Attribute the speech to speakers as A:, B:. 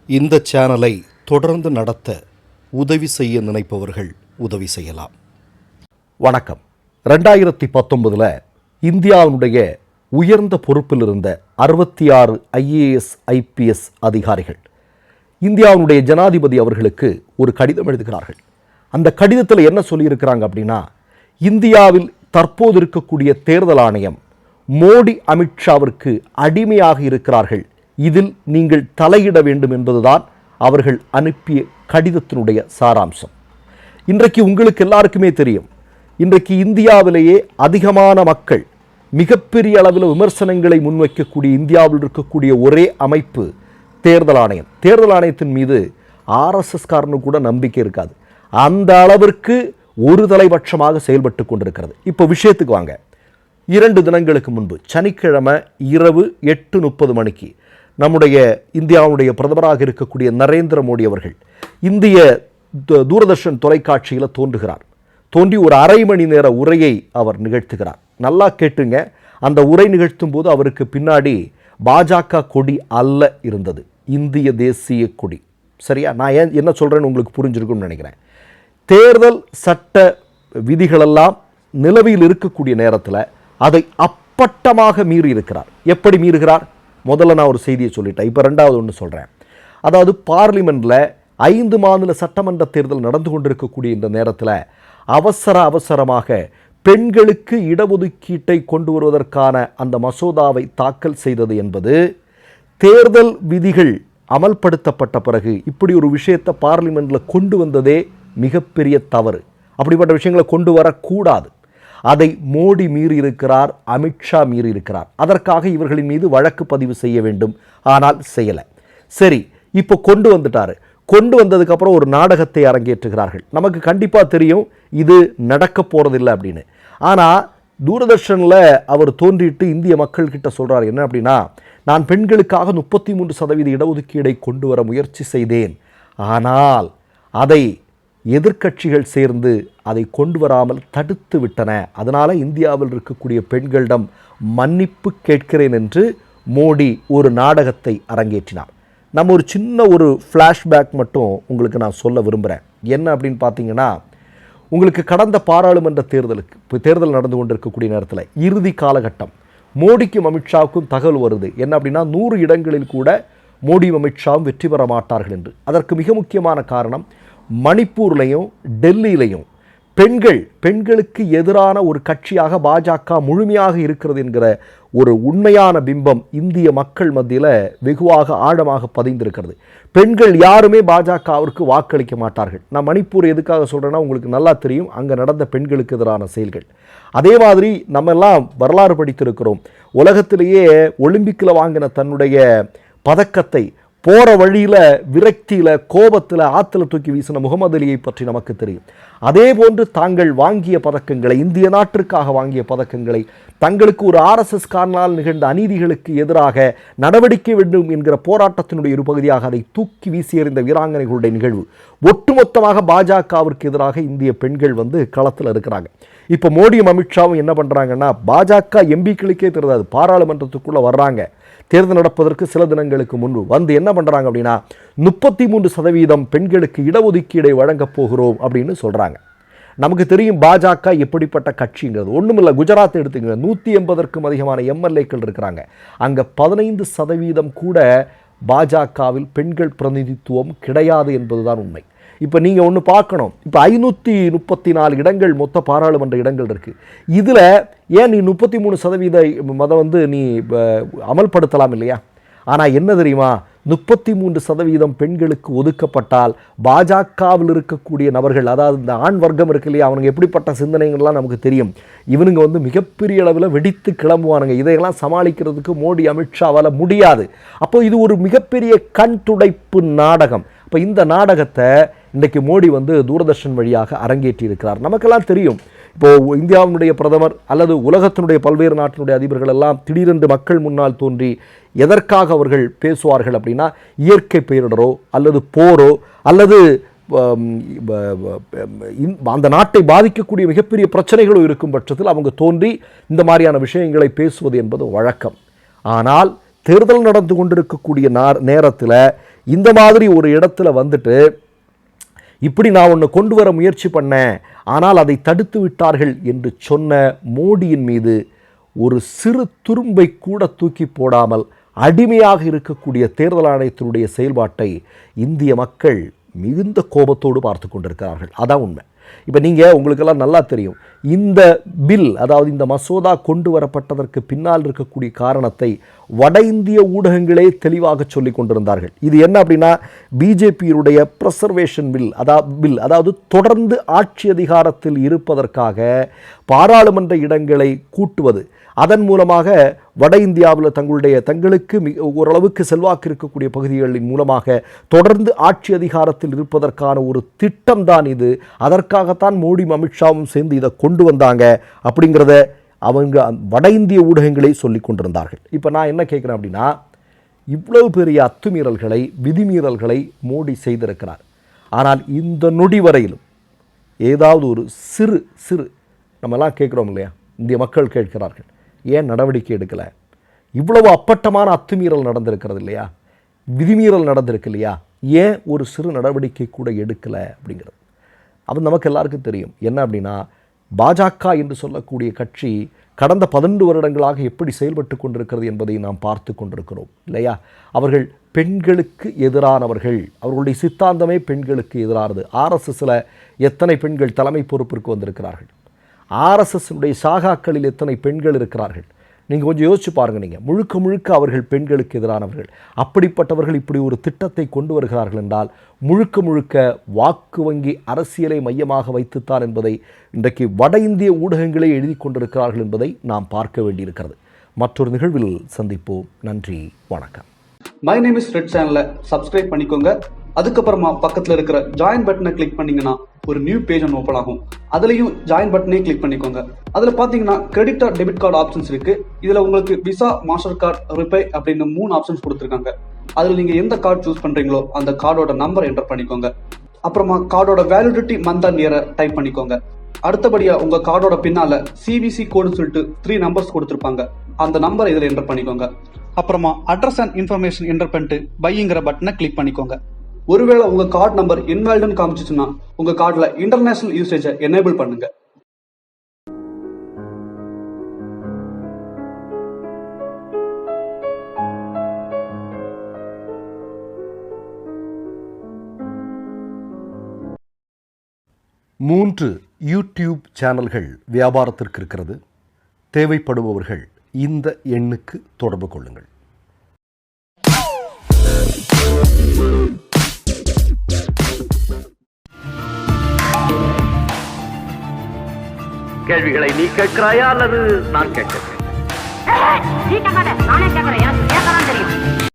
A: இந்த சேனலை தொடர்ந்து நடத்த உதவி செய்ய நினைப்பவர்கள் உதவி செய்யலாம்.
B: வணக்கம். 2019 இந்தியாவுடைய உயர்ந்த பொறுப்பில் இருந்த 66 IAS IPS அதிகாரிகள் இந்தியாவுடைய ஜனாதிபதி அவர்களுக்கு ஒரு கடிதம் எழுதுகிறார்கள். அந்த கடிதத்தில் என்ன சொல்லியிருக்கிறாங்க அப்படின்னா, இந்தியாவில் தற்போது இருக்கக்கூடிய தேர்தல் ஆணையம் மோடி அமித்ஷாவிற்கு அடிமையாக இருக்கிறார்கள், இதில் நீங்கள் தலையிட வேண்டும் என்பதுதான் அவர்கள் அனுப்பிய கடிதத்தினுடைய சாராம்சம். இன்றைக்கு உங்களுக்கு எல்லாருக்குமே தெரியும், இன்றைக்கு இந்தியாவிலேயே அதிகமான மக்கள் மிகப்பெரிய அளவில் விமர்சனங்களை முன்வைக்கக்கூடிய இந்தியாவில் இருக்கக்கூடிய ஒரே அமைப்பு தேர்தல் ஆணையம். தேர்தல் ஆணையத்தின் மீது RSS காரனுக்கு கூட நம்பிக்கை இருக்காது. அந்த அளவிற்கு ஒரு தலைபட்சமாக செயல்பட்டு கொண்டிருக்கிறது. இப்போ விஷயத்துக்கு வாங்க. 2 தினங்களுக்கு முன்பு சனிக்கிழமை இரவு 8:30 மணிக்கு நம்முடைய இந்தியாவுடைய பிரதமராக இருக்கக்கூடிய நரேந்திர மோடி அவர்கள் இந்திய தூரதர்ஷன் தொலைக்காட்சியில் தோன்றி ஒரு அரை மணி நேர உரையை அவர் நிகழ்த்துகிறார். நல்லா கேட்டுங்க. அந்த உரை நிகழ்த்தும் போது அவருக்கு பின்னாடி பாஜக கொடி அல்ல இருந்தது, இந்திய தேசிய கொடி. சரியா? நான் என்ன சொல்கிறேன்னு உங்களுக்கு புரிஞ்சிருக்கும்னு நினைக்கிறேன். தேர்தல் சட்ட விதிகளெல்லாம் நிலவில் இருக்கக்கூடிய நேரத்தில் அதை அப்பட்டமாக மீறி இருக்கிறார். எப்படி மீறுகிறார்? முதல்ல நான் ஒரு செய்தியை சொல்லிட்டேன், இப்போ 2வது ஒன்று சொல்கிறேன். அதாவது பார்லிமெண்ட்டில் 5 மாநில சட்டமன்ற தேர்தல் நடந்து கொண்டிருக்கக்கூடிய இந்த நேரத்தில் அவசரமாக பெண்களுக்கு இடஒதுக்கீட்டை கொண்டு வருவதற்கான அந்த மசோதாவை தாக்கல் செய்தது என்பது தேர்தல் விதிகள் அமல்படுத்தப்பட்ட பிறகு இப்படி ஒரு விஷயத்தை பார்லிமெண்ட்டில் கொண்டு வந்ததே மிகப்பெரிய தவறு. அப்படிப்பட்ட விஷயங்களை கொண்டு வரக்கூடாது. அதை மோடி மீறி இருக்கிறார், அமித்ஷா மீறி இருக்கிறார். அதற்காக இவர்களின் மீது வழக்கு பதிவு செய்ய வேண்டும். ஆனால் செய்யலை. சரி, இப்போ கொண்டு வந்துட்டாரு. கொண்டு வந்ததுக்கப்புறம் ஒரு நாடகத்தை அரங்கேற்றுகிறார்கள். நமக்கு கண்டிப்பாக தெரியும் இது நடக்க போகிறதில்லை அப்படின்னு. ஆனால் தூரதர்ஷனில் அவர் தோன்றிட்டு இந்திய மக்கள்கிட்ட சொல்கிறார் என்ன அப்படின்னா, நான் பெண்களுக்காக 33% இடஒதுக்கீடை கொண்டு வர முயற்சி செய்தேன், ஆனால் அதை எதிர்க்கட்சிகள் சேர்ந்து அதை கொண்டு வராமல் தடுத்து விட்டன, அதனால் இந்தியாவில் இருக்கக்கூடிய பெண்களிடம் மன்னிப்பு கேட்கிறேன் என்று மோடி ஒரு நாடகத்தை அரங்கேற்றினார். நம்ம ஒரு சின்ன ஒரு ஃப்ளாஷ்பேக் மட்டும் உங்களுக்கு நான் சொல்ல விரும்புகிறேன். என்ன அப்படின்னு பார்த்தீங்கன்னா, உங்களுக்கு கடந்த பாராளுமன்ற தேர்தல் நடந்து கொண்டிருக்கக்கூடிய நேரத்தில் இறுதி காலகட்டம் மோடிக்கும் அமித்ஷாவுக்கும் தகவல் வருது. என்ன அப்படின்னா, 100 இடங்களில் கூட மோடியும் அமித்ஷாவும் வெற்றி பெற மாட்டார்கள் என்று. அதற்கு மிக முக்கியமான காரணம், மணிப்பூர்லையும் டெல்லியிலையும் பெண்களுக்கு எதிரான ஒரு கட்சியாக பாஜக முழுமையாக இருக்கிறது என்கிற ஒரு உண்மையான பிம்பம் இந்திய மக்கள் மத்தியில் வெகுவாக ஆழமாக பதிந்திருக்கிறது. பெண்கள் யாருமே பாஜகவிற்கு வாக்களிக்க மாட்டார்கள். நான் மணிப்பூர் எதுக்காக சொல்கிறேன்னா, உங்களுக்கு நல்லா தெரியும் அங்கே நடந்த பெண்களுக்கு எதிரான செயல்கள். அதே மாதிரி நம்ம எல்லாம் வரலாறு படித்திருக்கிறோம். உலகத்திலேயே ஒலிம்பிக்கில் வாங்கின தன்னுடைய பதக்கத்தை போகிற வழியில் விரக்தியில் கோபத்தில் ஆற்றுல தூக்கி வீசின முகமது அலியை பற்றி நமக்கு தெரியும். அதே போன்று தாங்கள் வாங்கிய பதக்கங்களை, இந்திய நாட்டிற்காக வாங்கிய பதக்கங்களை, தங்களுக்கு ஒரு RSS காரணால் நிகழ்ந்த அநீதிகளுக்கு எதிராக நடவடிக்கை வேண்டும் என்கிற போராட்டத்தினுடைய ஒரு பகுதியாக அதை தூக்கி வீசி எறிந்த வீராங்கனைகளுடைய நிகழ்வு. ஒட்டுமொத்தமாக பாஜகவிற்கு எதிராக இந்திய பெண்கள் களத்தில் இருக்கிறாங்க. இப்போ மோடியும் அமித்ஷாவும் என்ன பண்ணுறாங்கன்னா, பாஜக எம்பிக்களுக்கே தெரியாது, பாராளுமன்றத்துக்குள்ளே வர்றாங்க. தேர்தல் நடப்பதற்கு சில தினங்களுக்கு முன்பு என்ன பண்ணுறாங்க அப்படின்னா, 33% பெண்களுக்கு இடஒதுக்கீடை வழங்கப் போகிறோம் அப்படின்னு சொல்கிறாங்க. நமக்கு தெரியும் பாஜக எப்படிப்பட்ட கட்சிங்கிறது. ஒன்றுமில்லை, குஜராத் எடுத்துங்க, 180க்கும் அதிகமான MLAக்கள் இருக்கிறாங்க. அங்கே 15% கூட பாஜகவில் பெண்கள் பிரதிநிதித்துவம் கிடையாது என்பதுதான் உண்மை. இப்போ நீங்கள் ஒன்று பார்க்கணும், இப்போ 534 இடங்கள் மொத்த பாராளுமன்ற இடங்கள் இருக்குது. இதில் ஏன் நீ 33% நீ அமல்படுத்தலாம் இல்லையா? ஆனால் என்ன தெரியுமா, 33% பெண்களுக்கு ஒதுக்கப்பட்டால் பாஜகவில் இருக்கக்கூடிய நபர்கள், அதாவது இந்த ஆண் வர்க்கம் இருக்கு இல்லையா, அவனுங்க எப்படிப்பட்ட சிந்தனைகள்லாம் நமக்கு தெரியும். இவனுங்க மிகப்பெரிய அளவில் வெடித்து கிளம்புவானுங்க. இதையெல்லாம் சமாளிக்கிறதுக்கு மோடி அமித்ஷாவால் முடியாது. அப்போ இது ஒரு மிகப்பெரிய கண் துடைப்பு நாடகம். இப்போ இந்த நாடகத்தை இன்றைக்கு மோடி தூரதர்ஷன் வழியாக அரங்கேற்றி இருக்கிறார். நமக்கெல்லாம் தெரியும், இப்போது இந்தியாவினுடைய பிரதமர் அல்லது உலகத்தினுடைய பல்வேறு நாட்டினுடைய அதிபர்கள் எல்லாம் திடீரென்று மக்கள் முன்னால் தோன்றி எதற்காக அவர்கள் பேசுவார்கள் அப்படின்னா, இயற்கை பேரிடரோ அல்லது போரோ அல்லது அந்த நாட்டை பாதிக்கக்கூடிய மிகப்பெரிய பிரச்சனைகளும் இருக்கும் பட்சத்தில் அவங்க தோன்றி இந்த மாதிரியான விஷயங்களை பேசுவது என்பது வழக்கம். ஆனால் தேர்தல் நடந்து கொண்டிருக்கக்கூடிய நேரத்தில் இந்த மாதிரி ஒரு இடத்துல வந்துட்டு இப்படி நான் ஒன்று கொண்டு வர முயற்சி பண்ணேன், ஆனால் அதை தடுத்து விட்டார்கள் என்று சொன்ன மோடியின் மீது ஒரு சிறு துரும்பை கூட தூக்கி போடாமல் அடிமையாக இருக்கக்கூடிய தேர்தல் ஆணையத்தினுடைய செயல்பாட்டை இந்திய மக்கள் மிகுந்த கோபத்தோடு பார்த்து கொண்டிருக்கிறார்கள். அதான் உண்மை. இப்போ நீங்கள் உங்களுக்கெல்லாம் நல்லா தெரியும், இந்த பில், அதாவது இந்த மசோதா கொண்டு வரப்பட்டதற்கு பின்னால் இருக்கக்கூடிய காரணத்தை வட இந்திய ஊடகங்களே தெளிவாக சொல்லி கொண்டிருந்தார்கள். இது என்ன அப்படின்னா, பிஜேபியினுடைய ப்ரெசர்வேஷன் பில், அதாவது தொடர்ந்து ஆட்சி அதிகாரத்தில் இருப்பதற்காக பாராளுமன்ற இடங்களை கூட்டுவது, அதன் மூலமாக வட இந்தியாவில் தங்களுக்கு ஓரளவுக்கு செல்வாக்கு இருக்கக்கூடிய பகுதிகளின் மூலமாக தொடர்ந்து ஆட்சி அதிகாரத்தில் இருப்பதற்கான ஒரு திட்டம் தான் இது. அதற்காகத்தான் மோடி அமித்ஷாவும் சேர்ந்து இதை கொண்டு வந்தாங்க அப்படிங்கிறத அவங்க வட இந்திய ஊடகங்களே சொல்லி கொண்டிருந்தார்கள். இப்போ நான் என்ன கேட்குறேன் அப்படின்னா, இவ்வளவு பெரிய அத்துமீறல்களை, விதிமீறல்களை மோடி செய்திருக்கிறார். ஆனால் இந்த நொடி வரையிலும் ஏதாவது ஒரு சிறு நம்மெல்லாம் கேட்குறோம் இல்லையா, இந்திய மக்கள் கேட்கிறார்கள், ஏன் நடவடிக்கை எடுக்கலை? இவ்வளவு அப்பட்டமான அத்துமீறல் நடந்திருக்கிறது இல்லையா, விதிமீறல் நடந்திருக்கு இல்லையா, ஏன் ஒரு சிறு நடவடிக்கை கூட எடுக்கலை அப்படிங்கிறது. அது நமக்கு எல்லாருக்கும் தெரியும். என்ன அப்படின்னா, பாஜக என்று சொல்லக்கூடிய கட்சி கடந்த 12 வருடங்களாக எப்படி செயல்பட்டு கொண்டிருக்கிறது என்பதை நாம் பார்த்து கொண்டிருக்கிறோம் இல்லையா. அவர்கள் பெண்களுக்கு எதிரானவர்கள், அவர்களுடைய சித்தாந்தமே பெண்களுக்கு எதிரானது. ஆர்எஸ்எஸ்ல எத்தனை பெண்கள் தலைமை பொறுப்பிற்கு வந்திருக்கிறார்கள்? ஆர்எஸ்எஸ்னுடைய சாகாக்களில் எத்தனை பெண்கள் இருக்கிறார்கள்? நீங்கள் கொஞ்சம் யோசிச்சு பாருங்கள். நீங்கள் முழுக்க அவர்கள் பெண்களுக்கு எதிரானவர்கள். அப்படிப்பட்டவர்கள் இப்படி ஒரு திட்டத்தை கொண்டு வருகிறார்கள் என்றால் முழுக்க வாக்கு வங்கி அரசியலை மையமாக வைத்துத்தான் என்பதை இன்றைக்கு வட இந்திய ஊடகங்களே எழுதி கொண்டிருக்கிறார்கள் என்பதை நாம் பார்க்க வேண்டியிருக்கிறது. மற்றொரு நிகழ்வில் சந்திப்போம். நன்றி, வணக்கம்.
C: மை நேம் இஸ் ரெட் சேனலை சப்ஸ்கிரைப் பண்ணிக்கோங்க. அதுக்கப்புறமா பக்கத்தில் இருக்கிற ஜாயின் பட்டனை கிளிக் பண்ணீங்கன்னா ஒரு நியூ பேஜ் ஒன்று ஓப்பன் ஆகும். அதுலயும் ஜாயின் பட்டனே கிளிக் பண்ணிக்கோங்க. அதுல பாத்தீங்கன்னா credit R debit card options இருக்கு. இதுல உங்களுக்கு விசா, மாஸ்டர் கார்டு, ரிப்பே அப்படின்னு 3 ஆப்ஷன்ஸ் கொடுத்துருக்காங்க. அதுல நீங்க எந்த கார்டு சூஸ் பண்றீங்களோ அந்த கார்டோட நம்பர் என்டர் பண்ணிக்கோங்க. அப்புறமா கார்டோட வேலிடிட்டி மந்த் அண்ட் இயரை டைப் பண்ணிக்கோங்க. அடுத்தபடியா உங்க கார்டோட பின்னால சிவிசி கோடுன்னு சொல்லிட்டு 3 நம்பர்ஸ் கொடுத்துருப்பாங்க. அந்த நம்பர் இதுல என்டர் பண்ணிக்கோங்க. அப்புறமா அட்ரஸ் அண்ட் இன்ஃபர்மேஷன் என்டர் பண்ணிட்டு பைங்கிற பட்டனை கிளிக் பண்ணிக்கோங்க. ஒருவேளை உங்க கார்டு நம்பர் இன்வாலிட்னு காமிச்சிச்சுன்னா உங்க கார்டுல இன்டர்நேஷனல் யூசேஜை எனேபிள் பண்ணுங்க.
B: மூன்று யூடியூப் சேனல்கள் வியாபாரத்திற்கு இருக்கிறது. தேவைப்படுபவர்கள் இந்த எண்ணுக்கு தொடர்பு கொள்ளுங்கள்.
D: கேள்விகளை நீ கேட்கிறாயா அல்லது நான் கேட்கிறேன்?
E: நீ கேட்காத, நானே கேட்கிறேன். எனக்கு கேட்கலாம் தெரியும்.